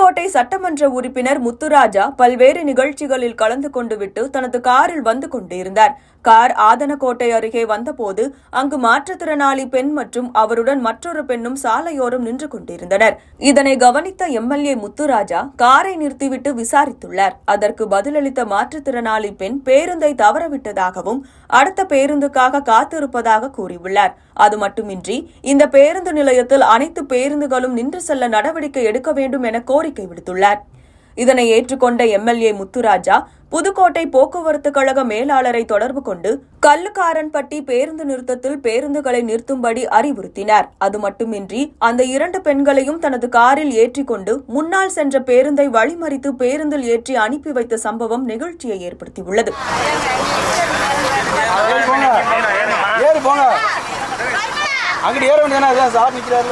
புதுக்கோட்டை சட்டமன்ற உறுப்பினர் முத்துராஜா பல்வேறு நிகழ்ச்சிகளில் கலந்து கொண்டு விட்டு தனது காரில் வந்து கொண்டிருந்தார். கார் ஆதனக்கோட்டை அருகே வந்தபோது அங்கு மாற்றுத்திறனாளி பெண் மற்றும் அவருடன் மற்றொரு பெண்ணும் சாலையோரம் நின்று கொண்டிருந்தனர். இதனை கவனித்த எம்எல்ஏ முத்துராஜா காரை நிறுத்திவிட்டு விசாரித்துள்ளார். அதற்கு பதிலளித்த மாற்றுத்திறனாளி பெண் பேருந்தை தவறவிட்டதாகவும் அடுத்த பேருந்துக்காக காத்திருப்பதாக கூறியுள்ளார். அது மட்டுமின்றி இந்த பேருந்து நிலையத்தில் அனைத்து பேருந்துகளும் நின்று செல்ல நடவடிக்கை எடுக்க வேண்டும் என கோரிக்கை விடுத்துள்ளார். இதனை ஏற்றுக்கொண்ட எம்எல்ஏ முத்துராஜா புதுக்கோட்டை போக்குவரத்து கழக மேலாளரை தொடர்பு கொண்டு கல்லுக்காரன்பட்டி பேருந்து நிறுத்தத்தில் பேருந்துகளை நிறுத்தும்படி அறிவுறுத்தினார். அது மட்டுமின்றி அந்த 2 பெண்களையும் தனது காரில் ஏற்றிக்கொண்டு முன்னால் சென்ற பேருந்தை வழிமறித்து பேருந்தில் ஏற்றி அனுப்பி வைத்த சம்பவம் நிகழ்ச்சியை ஏற்படுத்தியுள்ளது. அங்கிட்டு ஏற வேண்டியதானே சார் நிற்கிறாரு.